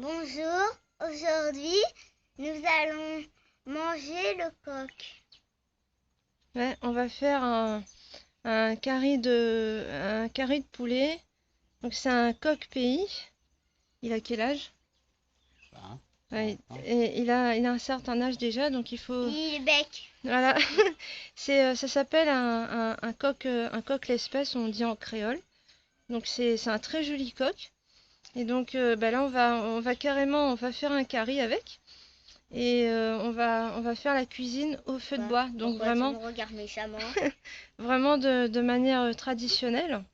Bonjour, aujourd'hui nous allons manger le coq. Ouais, on va faire un carré de poulet. Donc c'est un coq pays. Il a quel âge? Hein, Ouais, hein. et il a un certain âge déjà, donc il faut. Il bec. Voilà. Ça s'appelle un coq l'espèce, on dit en créole. Donc c'est un très joli coq. Et donc là on va faire un curry avec. Et on va faire la cuisine au feu de bois. Donc Pourquoi tu vraiment, me regardes méchamment? vraiment de manière traditionnelle.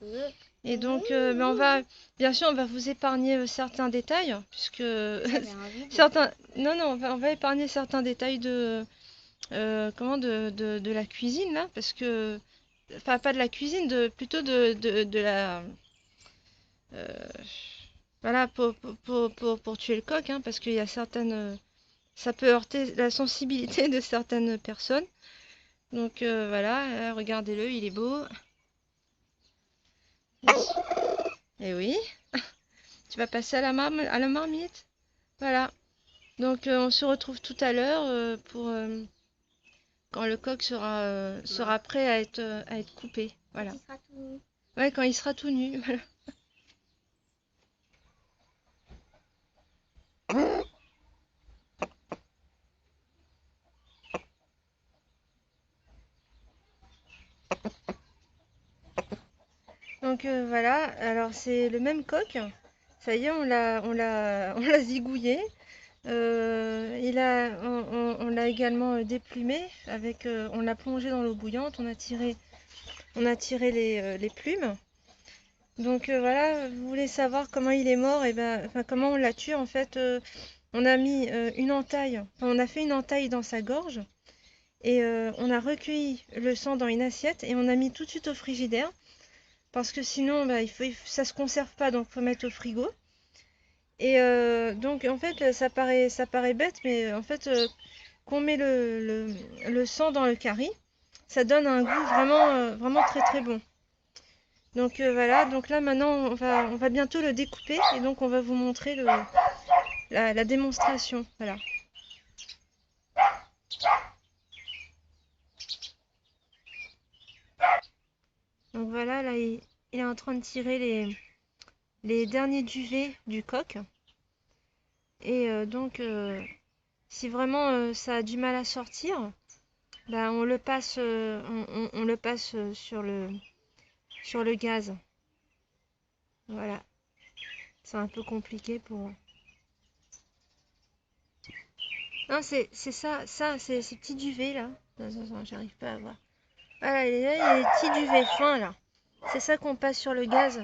Et donc, bien sûr, on va vous épargner certains détails, puisque J'avais envie de certains, non, non, on va épargner certains détails de la cuisine là, parce que, enfin, pas de la cuisine, plutôt de la, euh, voilà, pour tuer le coq, hein, parce qu'il y a ça peut heurter la sensibilité de certaines personnes. Donc voilà, regardez-le, il est beau. Et oui, tu vas passer à la marmite. Voilà. Donc on se retrouve tout à l'heure pour quand le coq sera prêt à être coupé. Voilà. Il sera tout. Ouais, quand il sera tout nu. Voilà. Donc voilà, alors c'est le même coq. Ça y est, on l'a zigouillé. On l'a également déplumé on l'a plongé dans l'eau bouillante. On a tiré les plumes. Donc voilà, vous voulez savoir comment il est mort, et ben, enfin comment on l'a tué en fait. On a mis une entaille, enfin, on a fait une entaille dans sa gorge et on a recueilli le sang dans une assiette et on a mis tout de suite au frigidaire parce que sinon bah, ça se conserve pas, donc faut mettre au frigo. Et donc en fait ça paraît bête, mais en fait qu'on met le sang dans le curry, ça donne un goût vraiment très très bon. Donc voilà, donc là maintenant on va bientôt le découper et donc on va vous montrer la démonstration. Voilà. Donc voilà, là il est en train de tirer les derniers duvets du coq. Et donc si vraiment ça a du mal à sortir, bah, on le passe sur le gaz. Voilà. C'est un peu compliqué pour. Non, c'est ça, c'est ces petits duvets là. Non, j'arrive pas à voir. Voilà, il y a les petits duvets fins là. C'est ça qu'on passe sur le gaz.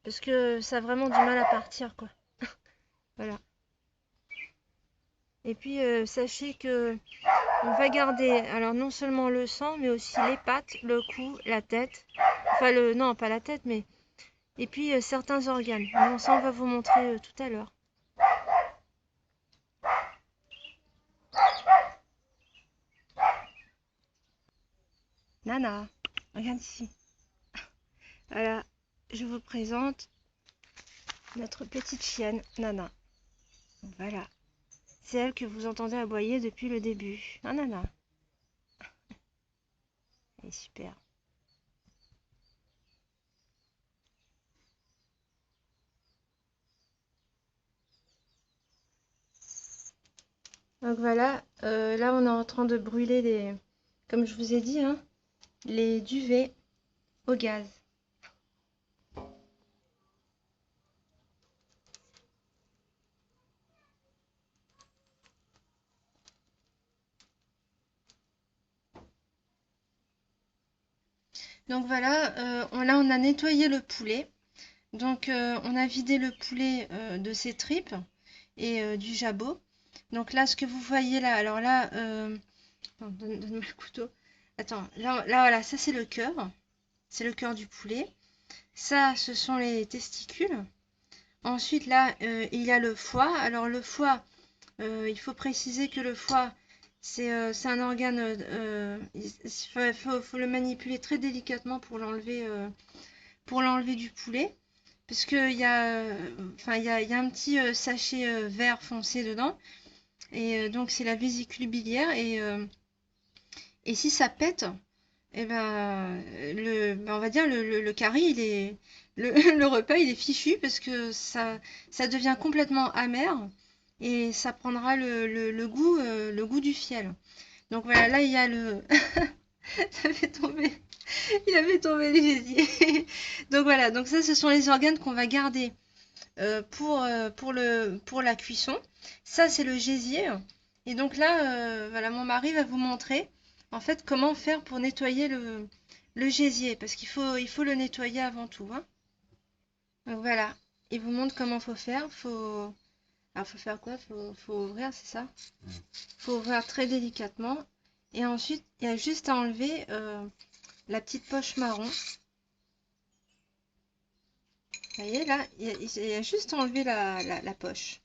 Parce que ça a vraiment du mal à partir, quoi. Voilà. Et puis, sachez que on va garder, alors non seulement le sang, mais aussi les pattes, le cou, la tête. Enfin, non, pas la tête, mais. Et puis, certains organes. Bon, ça, on va vous montrer tout à l'heure. Nana, regarde ici. Voilà, je vous présente notre petite chienne, Nana. Voilà. C'est elle que vous entendez aboyer depuis le début. Ah, Nana. Elle est super. Donc voilà, là on est en train de brûler comme je vous ai dit, hein, les duvets au gaz. Donc voilà, là on a nettoyé le poulet. Donc on a vidé le poulet de ses tripes et du jabot. Donc là ce que vous voyez là, alors là, attends, donne-moi le couteau. Attends, là voilà, ça c'est le cœur. C'est le cœur du poulet. Ça, ce sont les testicules. Ensuite, là, il y a le foie. Alors, le foie, il faut préciser que le foie, c'est un organe. Il faut le manipuler très délicatement pour l'enlever du poulet. parce que il y a un petit sachet vert foncé dedans. Et donc c'est la vésicule biliaire. Et si ça pète, et on va dire le curry, le repas, il est fichu parce que ça devient complètement amer et ça prendra le goût du fiel. Donc voilà, là il y a ça fait tomber, il a fait tomber les gésiers. Donc voilà, donc ça ce sont les organes qu'on va garder pour la cuisson. Ça c'est le gésier. Et donc là, voilà, mon mari va vous montrer en fait comment faire pour nettoyer le gésier, parce il faut le nettoyer avant tout, hein. Donc voilà, il vous montre comment faut faire. Alors faut faire quoi? Faut ouvrir, c'est ça? Faut ouvrir très délicatement. Et ensuite, il y a juste à enlever la petite poche marron. Vous voyez là, il y a juste à enlever la poche.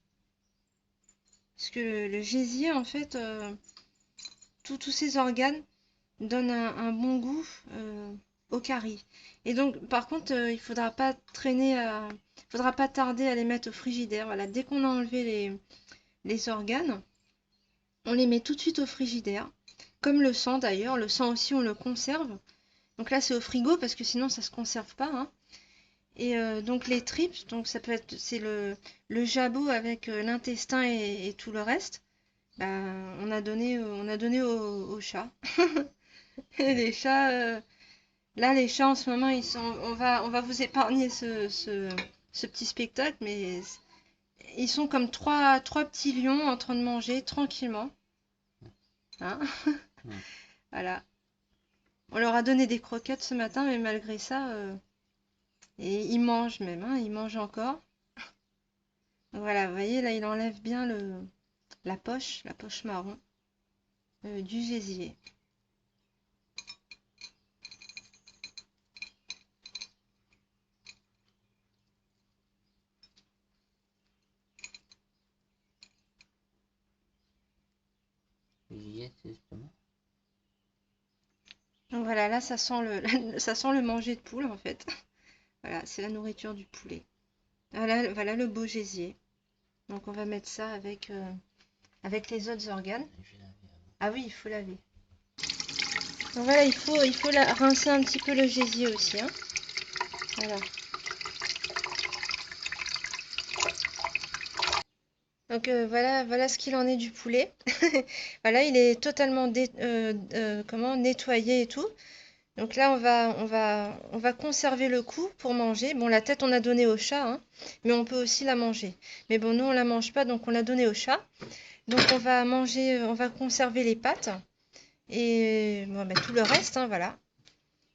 Parce que le gésier, en fait, tous ces organes donnent un bon goût au curry. Et donc, par contre, il faudra pas faudra pas tarder à les mettre au frigidaire. Voilà, dès qu'on a enlevé les organes, on les met tout de suite au frigidaire. Comme le sang d'ailleurs, le sang aussi on le conserve. Donc là c'est au frigo parce que sinon ça se conserve pas, hein. Et donc les tripes, donc c'est le jabot avec l'intestin et tout le reste. Ben, on a donné aux chats. Et les chats, là les chats en ce moment on va vous épargner ce petit spectacle, mais ils sont comme trois petits lions en train de manger tranquillement, hein. Voilà. On leur a donné des croquettes ce matin, mais malgré ça, et ils mangent même, hein, ils mangent encore. Voilà, vous voyez, là, il enlève bien la poche marron du gésier. Donc voilà, là, ça sent ça sent le manger de poule, en fait. Voilà, c'est la nourriture du poulet. Voilà le beau gésier. Donc on va mettre ça avec les autres organes. Ah oui, il faut laver. Donc voilà, il faut rincer un petit peu le gésier aussi, hein. Voilà. Donc voilà ce qu'il en est du poulet. Voilà, il est totalement nettoyé et tout. Donc là, on va conserver le cou pour manger. Bon, la tête, on a donné au chat, hein, mais on peut aussi la manger. Mais bon, nous, on la mange pas, donc on l'a donné au chat. Donc on va conserver les pattes et bon, bah, tout le reste, hein, voilà.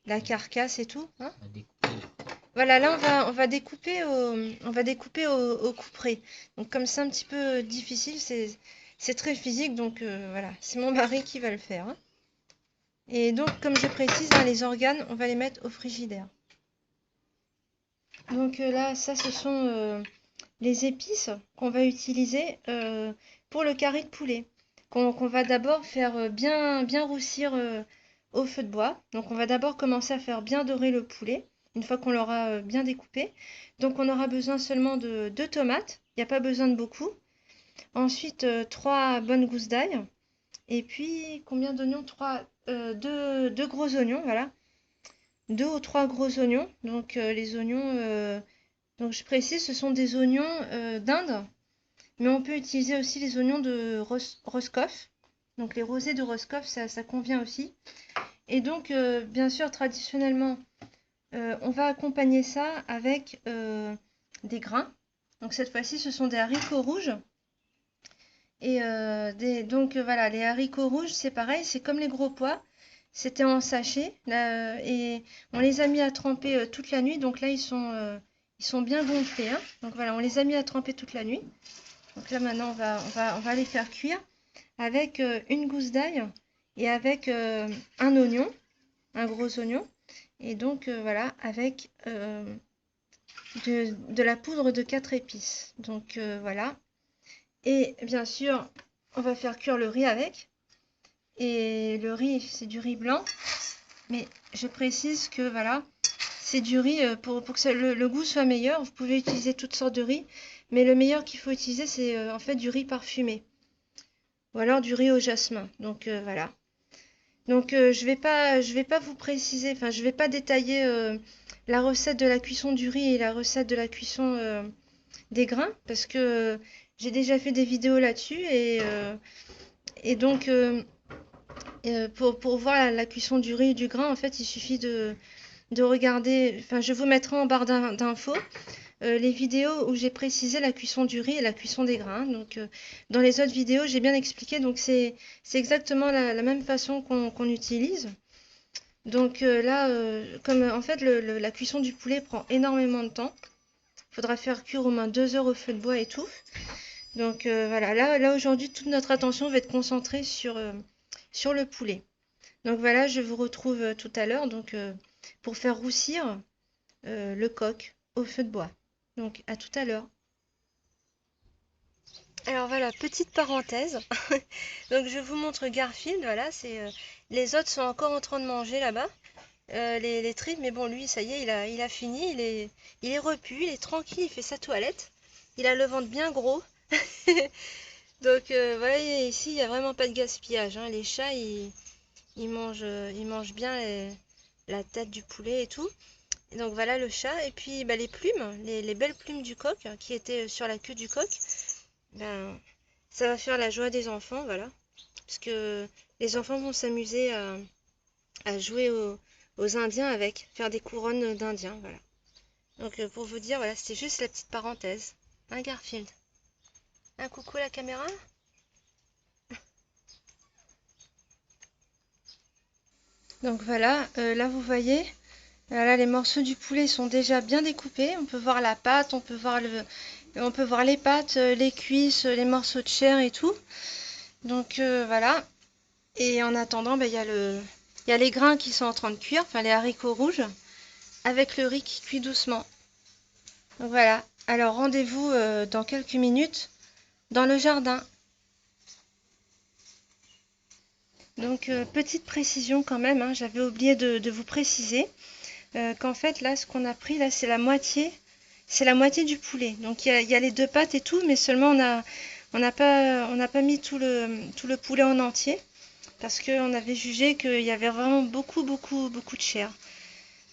La carcasse et tout, hein. Voilà, là, on va découper au couperet. Donc comme c'est un petit peu difficile, c'est très physique, donc voilà, c'est mon mari qui va le faire, hein. Et donc, comme je précise, hein, les organes, on va les mettre au frigidaire. Donc là, ça, ce sont les épices qu'on va utiliser pour le curry de poulet. Qu'on va d'abord faire bien roussir au feu de bois. Donc on va d'abord commencer à faire bien dorer le poulet, une fois qu'on l'aura bien découpé. Donc on aura besoin seulement de 2 tomates, il n'y a pas besoin de beaucoup. Ensuite, 3 bonnes gousses d'ail. Et puis, combien d'oignons? 2 gros oignons, voilà. 2 ou 3 gros oignons. Donc les oignons, donc je précise, ce sont des oignons d'Inde. Mais on peut utiliser aussi les oignons de Roscoff. Donc les rosés de Roscoff, ça convient aussi. Et donc, bien sûr, traditionnellement, on va accompagner ça avec des grains. Donc cette fois-ci, ce sont des haricots rouges. Et donc voilà, les haricots rouges, c'est pareil, c'est comme les gros pois. C'était en sachet là, et on les a mis à tremper toute la nuit. Donc là, ils sont bien gonflés, hein. Donc voilà, on les a mis à tremper toute la nuit. Donc là, maintenant, on va les faire cuire avec une gousse d'ail et avec un oignon, un gros oignon. Et donc voilà, avec de la poudre de 4 épices. Donc voilà. Et bien sûr, on va faire cuire le riz avec. Et le riz, c'est du riz blanc. Mais je précise que voilà, c'est du riz, pour que le goût soit meilleur, vous pouvez utiliser toutes sortes de riz, mais le meilleur qu'il faut utiliser, c'est en fait du riz parfumé, ou alors du riz au jasmin. Donc voilà. Donc je vais pas vous préciser, enfin je vais pas détailler la recette de la cuisson du riz et la recette de la cuisson des grains, parce que j'ai déjà fait des vidéos là-dessus et donc pour voir la cuisson du riz et du grain, en fait, il suffit de regarder, enfin je vous mettrai en barre d'infos les vidéos où j'ai précisé la cuisson du riz et la cuisson des grains. Donc dans les autres vidéos, j'ai bien expliqué, donc c'est exactement la même façon qu'on utilise. Donc là, comme en fait la cuisson du poulet prend énormément de temps, il faudra faire cuire au moins 2 heures au feu de bois et tout. Donc voilà, là aujourd'hui, toute notre attention va être concentrée sur le poulet. Donc voilà, je vous retrouve tout à l'heure donc pour faire roussir le coq au feu de bois. Donc à tout à l'heure. Alors voilà, petite parenthèse. Donc je vous montre Garfield, voilà, les autres sont encore en train de manger là-bas. Les tripes, mais bon lui ça y est, il a fini, il est repu, il est tranquille, il fait sa toilette. Il a le ventre bien gros. Donc voilà, ici il n'y a vraiment pas de gaspillage, hein. Les chats ils mangent bien la tête du poulet et tout. Et donc voilà le chat. Et puis bah, les plumes, les belles plumes du coq qui étaient sur la queue du coq, ben, ça va faire la joie des enfants, voilà. Parce que les enfants vont s'amuser à jouer aux Indiens avec, faire des couronnes d'Indiens, voilà. Donc pour vous dire, voilà, c'était juste la petite parenthèse. Hein, Garfield? Un coucou à la caméra? Donc voilà, là vous voyez, là les morceaux du poulet sont déjà bien découpés. On peut voir la pâte, on peut voir les pattes, les cuisses, les morceaux de chair et tout. Donc voilà. Et en attendant, ben, il y a les grains qui sont en train de cuire, enfin les haricots rouges, avec le riz qui cuit doucement. Donc voilà. Alors rendez-vous dans quelques minutes dans le jardin. Donc petite précision quand même, hein, j'avais oublié de vous préciser qu'en fait là ce qu'on a pris là c'est la moitié du poulet. Donc il y a les deux pattes et tout, mais seulement on n'a pas mis tout le poulet en entier parce qu'on avait jugé qu'il y avait vraiment beaucoup de chair.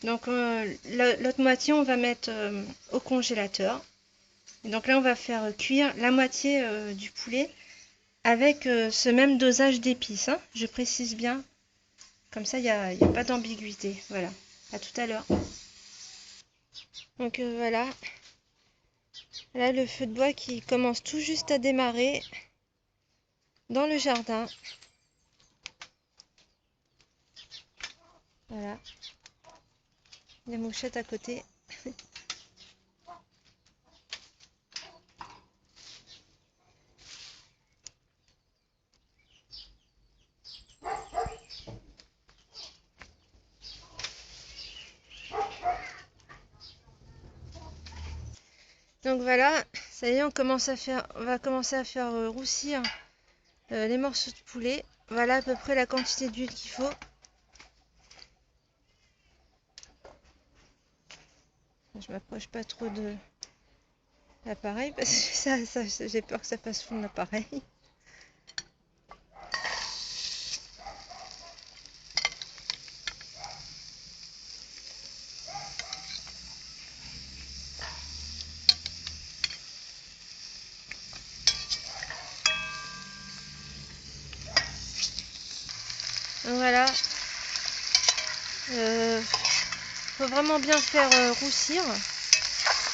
Donc l'autre moitié on va mettre au congélateur. Et donc là on va faire cuire la moitié du poulet avec ce même dosage d'épices, hein, je précise bien. Comme ça, il n'y a pas d'ambiguïté. Voilà. À tout à l'heure. Donc voilà. Là, le feu de bois qui commence tout juste à démarrer dans le jardin. Voilà. Les mouchettes à côté. Donc voilà, ça y est, on va commencer à faire roussir les morceaux de poulet. Voilà à peu près la quantité d'huile qu'il faut. Je m'approche pas trop de l'appareil parce que j'ai peur que ça fasse fondre l'appareil. Donc voilà. Faut vraiment bien faire roussir.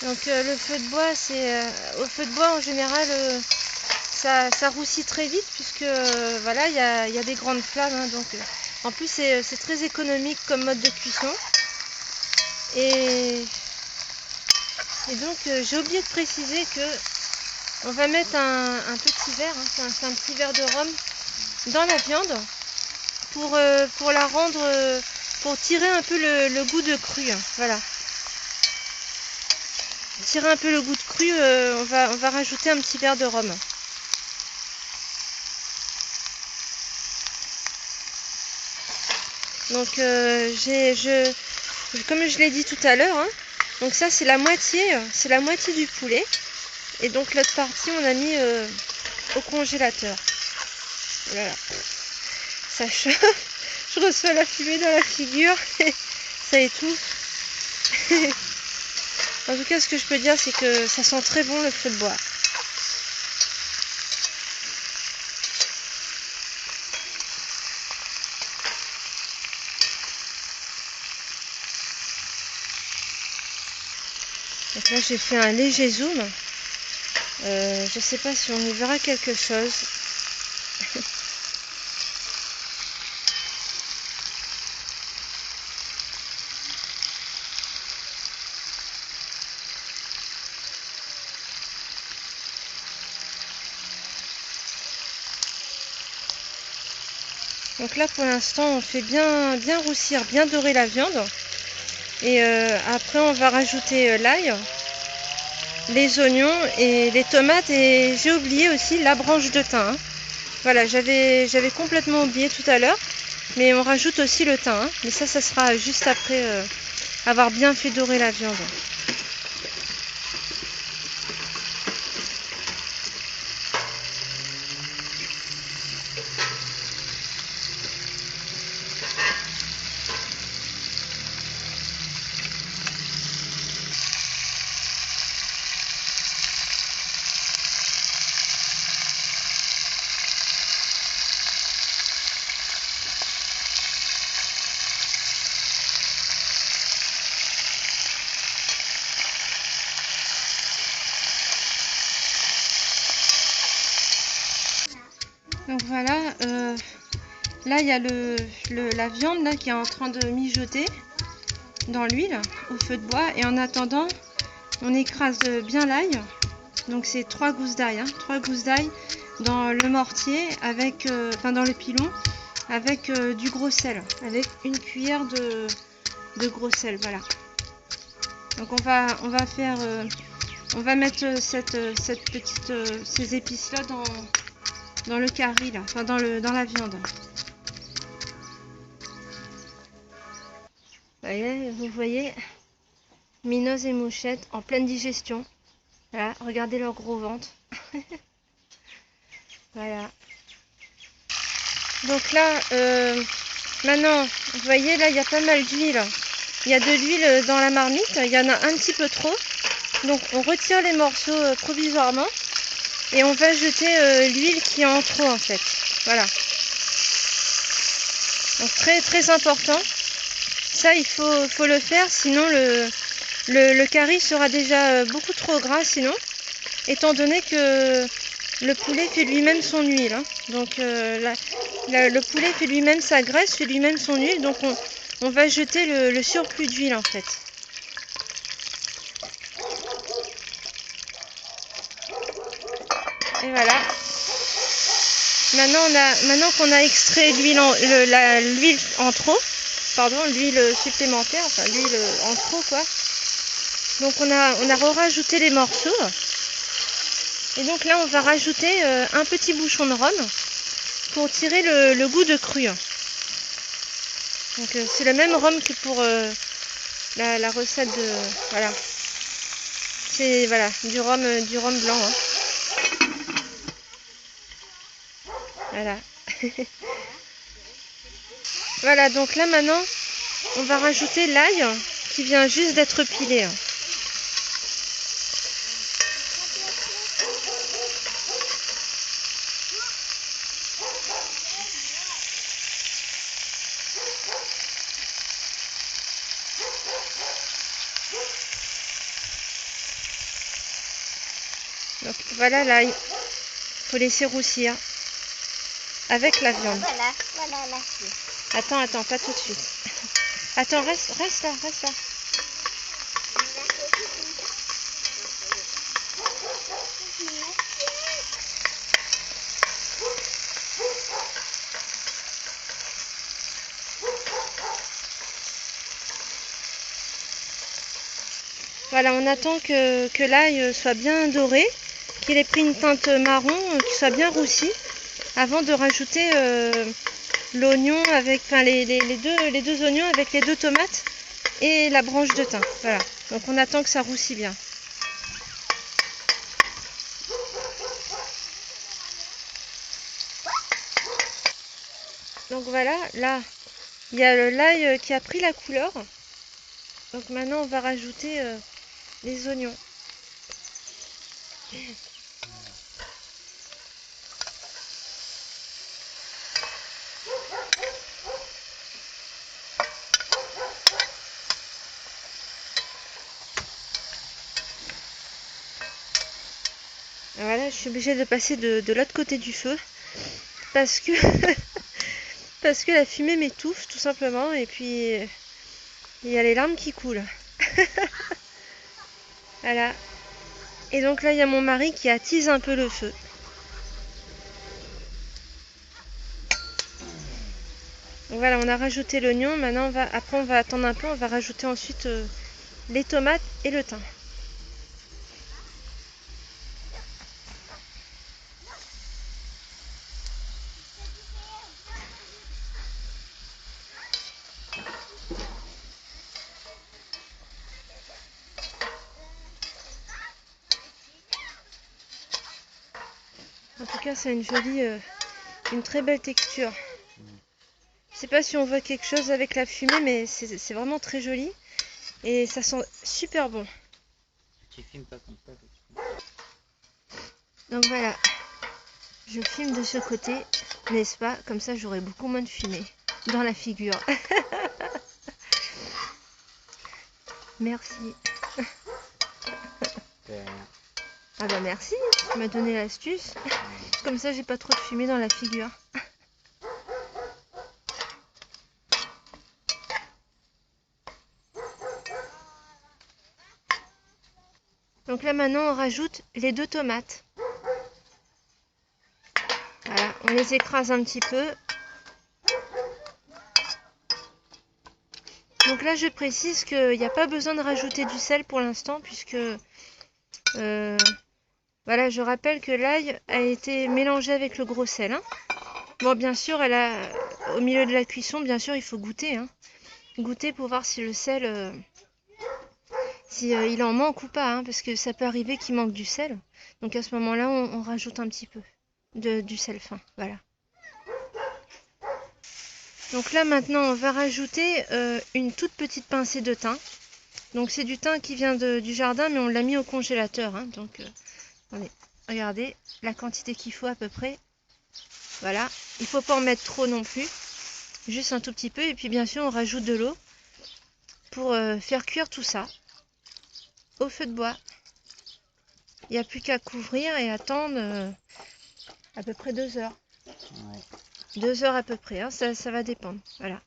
Donc le feu de bois, au feu de bois en général, ça roussit très vite puisque voilà, il y a des grandes flammes, hein, donc en plus c'est très économique comme mode de cuisson. Et donc j'ai oublié de préciser que on va mettre un petit verre, hein, c'est un petit verre de rhum dans la viande pour la rendre, pour tirer un peu le goût de cru, hein, voilà. Tirer un peu le goût de cru, on va rajouter un petit verre de rhum. Donc je comme je l'ai dit tout à l'heure, hein, donc ça c'est la moitié du poulet. Et donc l'autre partie on a mis au congélateur. Voilà. Ça chauffe, je reçois la fumée dans la figure, ça étouffe. En tout cas, ce que je peux dire, c'est que ça sent très bon le feu de bois. Donc là, j'ai fait un léger zoom. Je sais pas si on y verra quelque chose. Donc là pour l'instant on fait bien roussir, bien dorer la viande. Et après on va rajouter l'ail, les oignons et les tomates. Et j'ai oublié aussi la branche de thym. Hein. Voilà, j'avais complètement oublié tout à l'heure. Mais on rajoute aussi le thym. Hein. Mais ça sera juste après avoir bien fait dorer la viande. Donc voilà, là il y a la viande là, qui est en train de mijoter dans l'huile au feu de bois. Et en attendant, on écrase bien l'ail. Donc c'est 3 gousses d'ail, hein, 3 gousses d'ail dans le mortier avec, dans le pilon avec du gros sel, avec une cuillère de gros sel. Voilà. Donc on va mettre ces épices là dans le curry là, enfin dans la viande. Vous voyez, Minos et Mouchette en pleine digestion. Voilà, regardez leur gros ventre. Voilà. Donc là, maintenant, vous voyez là, il y a pas mal d'huile. Il y a de l'huile dans la marmite. Il y en a un petit peu trop. Donc on retire les morceaux provisoirement. Et on va jeter l'huile qui est en trop en fait. Voilà. Donc très très important. Ça il faut le faire, sinon le curry sera déjà beaucoup trop gras sinon. Étant donné que le poulet fait lui-même son huile. Hein. Donc le poulet fait lui-même sa graisse, fait lui-même son huile. Donc on va jeter le surplus d'huile en fait. Et voilà. Maintenant qu'on a extrait l'huile en trop, pardon, l'huile supplémentaire, enfin l'huile en trop quoi. Donc on a rajouté les morceaux. Et donc là on va rajouter un petit bouchon de rhum pour tirer le goût de cru. Donc c'est le même rhum que pour la recette de... Voilà. C'est voilà, du rhum blanc. Hein. Voilà. Voilà, donc là maintenant, on va rajouter l'ail qui vient juste d'être pilé. Donc voilà l'ail, faut laisser roussir avec la viande. Voilà la suite. Attends, pas tout de suite. Attends, reste là. Voilà, on attend que l'ail soit bien doré, qu'il ait pris une teinte marron, qu'il soit bien roussi, avant de rajouter l'oignon avec, enfin les deux oignons avec les 2 tomates et la branche de thym. Voilà. Donc on attend que ça roussisse bien. Donc voilà, là, il y a l'ail qui a pris la couleur. Donc maintenant, on va rajouter les oignons. Voilà, je suis obligée de passer de l'autre côté du feu parce que parce que la fumée m'étouffe tout simplement et puis il y a les larmes qui coulent. Voilà. Et donc là, il y a mon mari qui attise un peu le feu. Donc voilà, on a rajouté l'oignon. Maintenant, après, on va attendre un peu. On va rajouter ensuite les tomates et le thym. En tout cas, c'est une très belle texture. Je sais pas si on voit quelque chose avec la fumée, mais c'est vraiment très joli. Et ça sent super bon. Tu filmes pas comme ça. Donc voilà, je filme de ce côté, n'est-ce pas? Comme ça, j'aurai beaucoup moins de fumée dans la figure. Merci. Ah bah merci, tu m'as donné l'astuce. Comme ça, j'ai pas trop de fumée dans la figure. Donc là maintenant, on rajoute les 2 tomates. Voilà, on les écrase un petit peu. Donc là, je précise qu'il n'y a pas besoin de rajouter du sel pour l'instant, puisque voilà, je rappelle que l'ail a été mélangé avec le gros sel. Hein. Bon, bien sûr, au milieu de la cuisson, bien sûr, il faut goûter. Hein. Goûter pour voir si le sel, il en manque ou pas, hein, parce que ça peut arriver qu'il manque du sel. Donc à ce moment-là, on rajoute un petit peu du sel fin. Voilà. Donc là maintenant on va rajouter une toute petite pincée de thym. Donc c'est du thym qui vient du jardin mais on l'a mis au congélateur. Hein. Donc attendez, regardez la quantité qu'il faut à peu près. Voilà, il ne faut pas en mettre trop non plus. Juste un tout petit peu et puis bien sûr on rajoute de l'eau pour faire cuire tout ça au feu de bois. Il n'y a plus qu'à couvrir et attendre à peu près 2 heures. Ouais. 2 heures à peu près, hein, ça va dépendre. Voilà.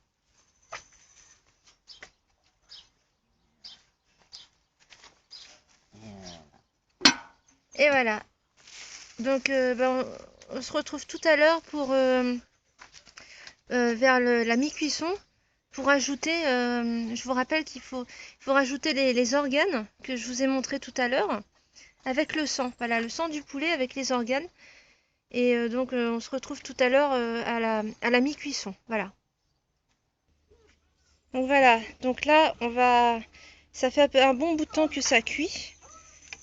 Et voilà. Donc on se retrouve tout à l'heure pour vers la mi-cuisson pour ajouter, je vous rappelle qu'il faut rajouter les organes que je vous ai montré tout à l'heure avec le sang. Voilà, le sang du poulet avec les organes. Et donc on se retrouve tout à l'heure à la mi-cuisson. Voilà. Donc voilà, donc là ça fait un bon bout de temps que ça cuit.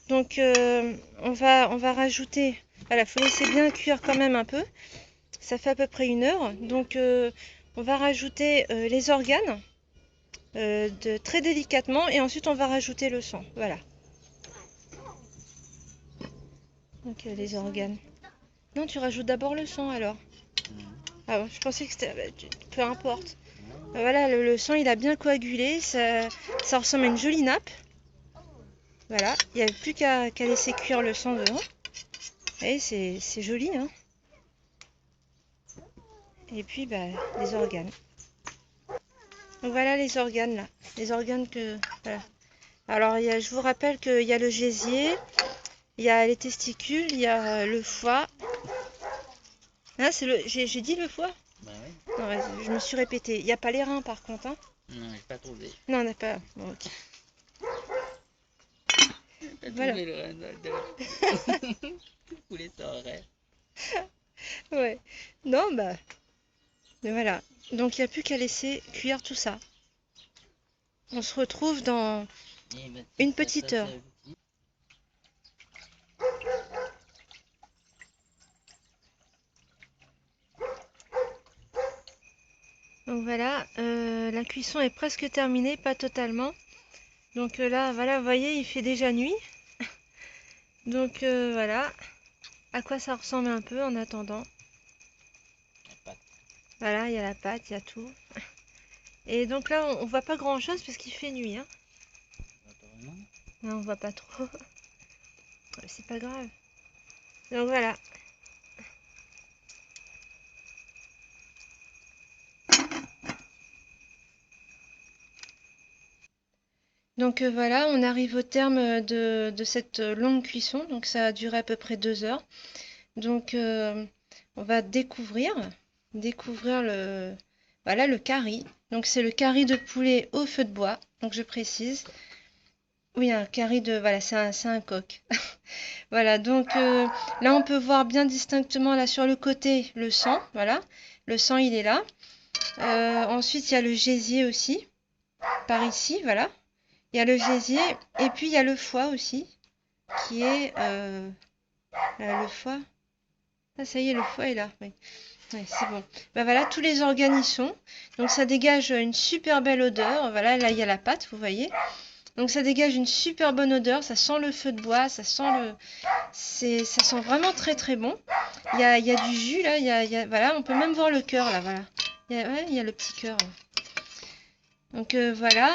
Donc on va rajouter, voilà, faut laisser bien cuire quand même un peu. Ça fait à peu près 1 heure. Donc on va rajouter les organes très délicatement et ensuite on va rajouter le sang. Voilà. Donc les organes. Non, tu rajoutes d'abord le sang alors. Ah bon, je pensais que c'était... peu importe. Voilà, le sang il a bien coagulé, ça ressemble à une jolie nappe. Voilà, il n'y a plus qu'à laisser cuire le sang dedans. Et c'est joli, hein. Et puis bah, les organes. Donc voilà les organes là. Les organes que... Voilà. Alors je vous rappelle qu'il y a le gésier, il y a les testicules, il y a le foie. Hein, j'ai dit le foie? Bah ouais. Non, je me suis répétée. Il n'y a pas les reins par contre. Hein. Non, j'ai pas trouvé. Non, on n'a pas... Bon, ok. T'as Voilà. trouvé le rein dedans. Le poulet sans rein. Ouais. Non, bah... Mais voilà. Donc il n'y a plus qu'à laisser cuire tout ça. On se retrouve dans Et bah, une ça, petite heure. c'est abouti. Donc voilà, la cuisson est presque terminée, pas totalement. Donc là, voilà, vous voyez, il fait déjà nuit. Donc voilà, à quoi ça ressemble un peu en attendant. La pâte. Voilà, il y a la pâte, il y a tout. Et donc là, on voit pas grand chose parce qu'il fait nuit, hein. Pas vraiment. Non, on voit pas trop. C'est pas grave. Donc voilà. Donc voilà, on arrive au terme de cette longue cuisson. Donc ça a duré à peu près 2 heures. Donc on va découvrir voilà, le curry. Donc c'est le curry de poulet au feu de bois. Donc je précise. Oui, un curry de, voilà, c'est un coq. Voilà, donc là on peut voir bien distinctement là sur le côté le sang. Voilà, le sang il est là. Ensuite il y a le gésier aussi, par ici, voilà. Il y a le gésier et puis il y a le foie aussi, qui est là, le foie. Ah, ça y est, le foie est là. Oui, ouais, c'est bon. Ben voilà, tous les organes y sont. Donc ça dégage une super belle odeur. Voilà, là il y a la pâte, vous voyez. Donc ça dégage une super bonne odeur. Ça sent le feu de bois, ça sent vraiment très très bon. Il y a du jus là. Voilà, on peut même voir le cœur là. Voilà. Ouais, il y a le petit cœur. Donc voilà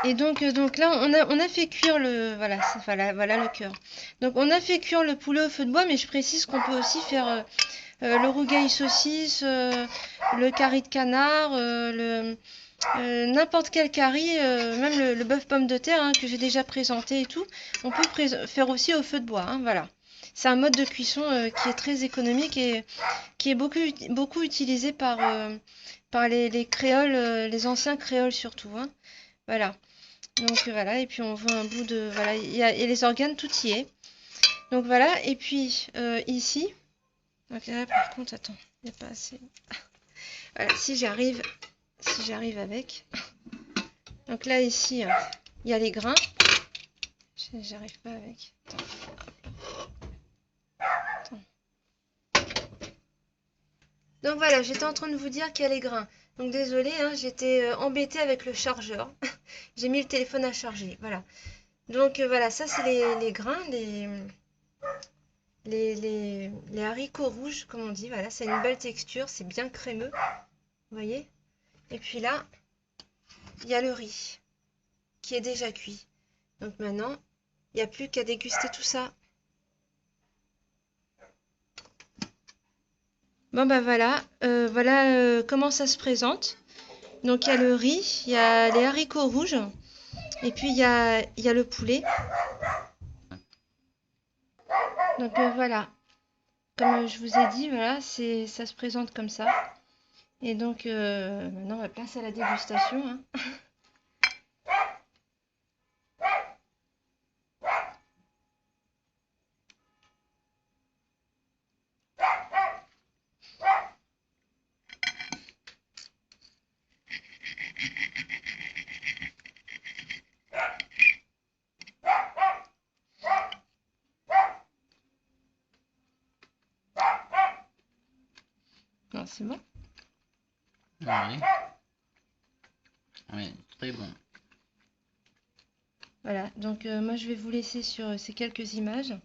et donc là, on a fait cuire voilà le cœur. Donc on a fait cuire le poulet au feu de bois, mais je précise qu'on peut aussi faire le rougail saucisse, le curry de canard, n'importe quel curry, même le bœuf pomme de terre hein, que j'ai déjà présenté et tout. On peut faire aussi au feu de bois, hein, voilà. C'est un mode de cuisson qui est très économique et qui est beaucoup utilisé par les créoles, les anciens créoles surtout, hein. Voilà. Donc voilà, et puis on voit un bout de... Voilà, il y a les organes, tout y est. Donc voilà, et puis ici... Donc là, par contre, attends, il n'y a pas assez... Voilà, si j'arrive avec... Donc là, ici, il y a les grains. J'arrive pas avec... Attends. Donc voilà, j'étais en train de vous dire qu'il y a les grains. Donc désolé, hein, j'étais embêtée avec le chargeur. J'ai mis le téléphone à charger, voilà. Donc voilà, ça c'est les grains, les haricots rouges, comme on dit. Voilà, c'est une belle texture, c'est bien crémeux. Vous voyez? Et puis là, il y a le riz qui est déjà cuit. Donc maintenant, il n'y a plus qu'à déguster tout ça. Bon bah voilà, voilà comment ça se présente. Donc il y a le riz, il y a les haricots rouges, et puis il y a le poulet. Donc voilà, comme je vous ai dit, voilà, ça se présente comme ça. Et donc maintenant on va passer à la dégustation, hein. Non, c'est bon. Oui. Oui, très bon. Voilà, donc moi je vais vous laisser sur ces quelques images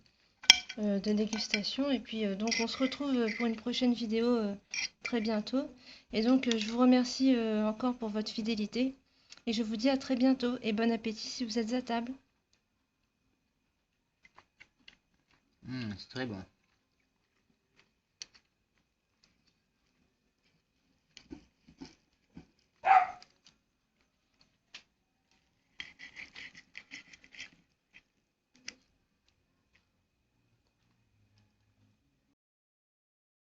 de dégustation. Et puis donc on se retrouve pour une prochaine vidéo très bientôt. Et donc je vous remercie encore pour votre fidélité. Et je vous dis à très bientôt et bon appétit si vous êtes à table. C'est très bon.